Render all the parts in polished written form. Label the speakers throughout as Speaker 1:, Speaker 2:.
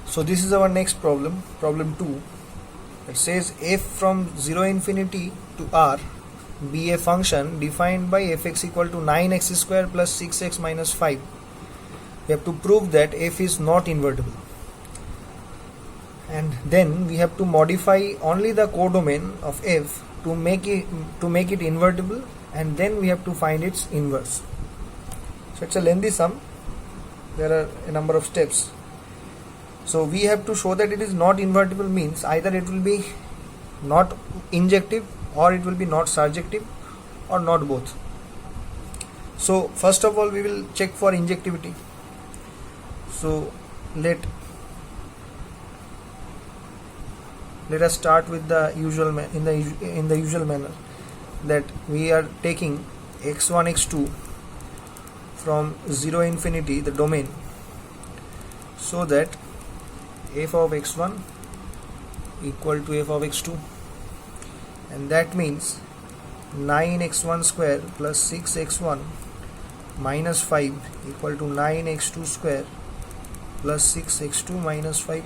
Speaker 1: So this is our next problem, problem 2. It says f from 0 infinity to r be a function defined by fx equal to 9x square plus 6x minus 5. We have to prove that f is not invertible. And then we have to modify only the codomain of f to make it invertible, and then we have to find its inverse. So it's a lengthy sum. There are a number of steps. So we have to show that it is not invertible, means either it will be not injective or it will be not surjective or not both. So first of all we will check for injectivity. So let us start with the usual in the usual manner, that we are taking x1 x2 from 0 infinity, the domain, so that f of x1 equal to f of x2, and that means 9x1 square plus 6x1 minus 5 equal to 9x2 square plus 6x2 minus 5.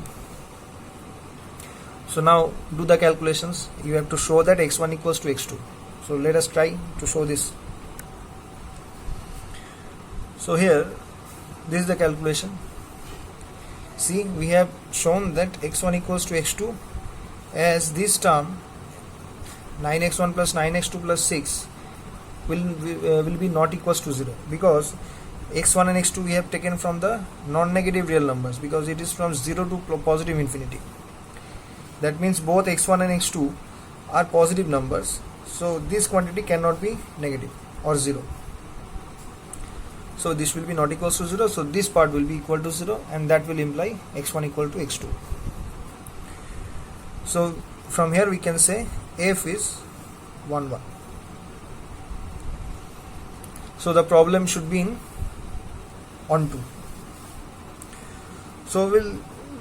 Speaker 1: So now do the calculations. You have to show that x1 equals to x2. So let us try to show this. So here, this is the calculation. See, we have shown that x1 equals to x2 as this term 9x1 plus 9x2 plus 6 will be not equals to 0, because x1 and x2 we have taken from the non-negative real numbers, because it is from 0 to positive infinity. That means both x1 and x2 are positive numbers, so this quantity cannot be negative or 0. So this will be not equals to 0, so this part will be equal to 0, and that will imply x1 equal to x2. So from here we can say f is 1 1. So the problem should be in on 2. So we'll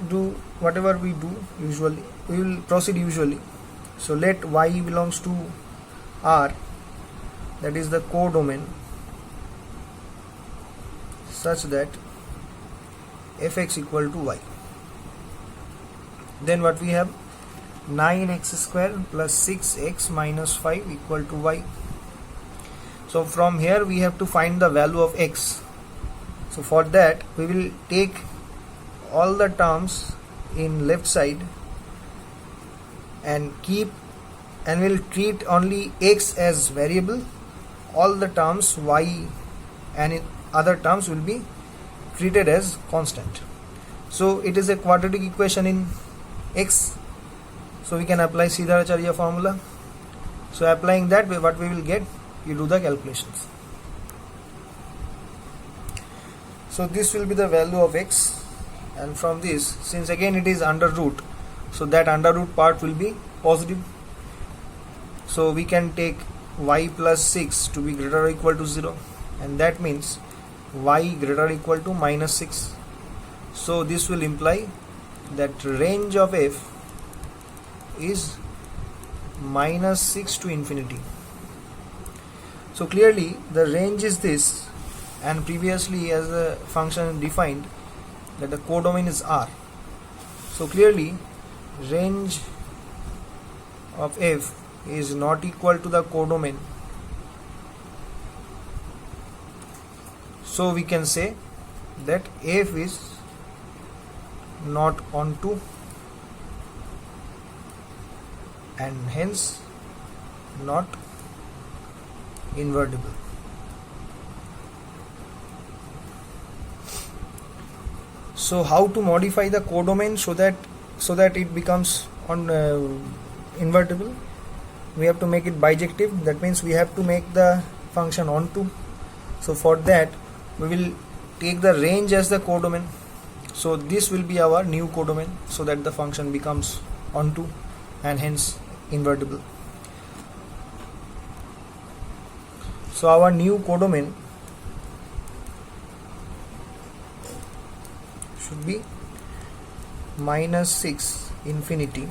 Speaker 1: do whatever we do usually. We will proceed usually. So let y belongs to R, that is the codomain, such that fx equal to y. Then what we have, 9x square plus 6x minus 5 equal to y. So from here we have to find the value of x. So for that we will take all the terms in left side and we'll treat only x as variable. All the terms y and other terms will be treated as constant. So it is a quadratic equation in x, so we can apply Sridharacharya formula. So applying that, what we will get, you do the calculations. So this will be the value of x, and from this, since again it is under root, so that under root part will be positive. So we can take y plus 6 to be greater or equal to 0, and that means y greater or equal to minus 6. So this will imply that range of f is minus 6 to infinity. So clearly the range is this, and previously as a function defined that the codomain is R. So clearly range of f is not equal to the codomain. So we can say that f is not onto, and hence not invertible. So how to modify the codomain so that it becomes invertible? We have to make it bijective. That means we have to make the function onto. So for that we will take the range as the codomain. So this will be our new codomain, so that the function becomes onto and hence invertible. So our new codomain should be minus 6 infinity,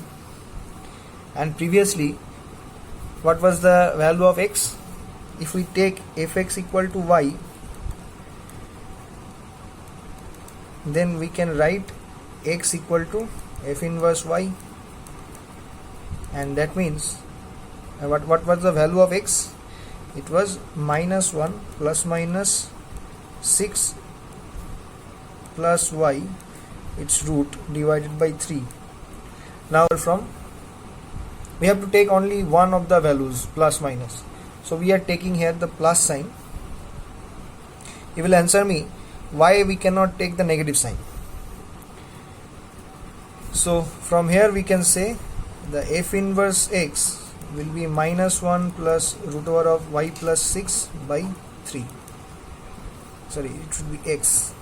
Speaker 1: and previously what was the value of x? If we take fx equal to y, then we can write x equal to f inverse y, and that means what was the value of x? It was minus 1 plus minus 6 plus y, its root, divided by 3. Now from we have to take only one of the values, plus minus, so we are taking here the plus sign. You will answer me why we cannot take the negative sign. So from here we can say the f inverse x will be minus 1 plus root over of y plus 6 by 3. Sorry, it should be x.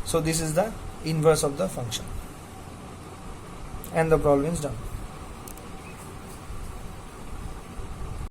Speaker 1: So this is the inverse of the function, and the problem is done.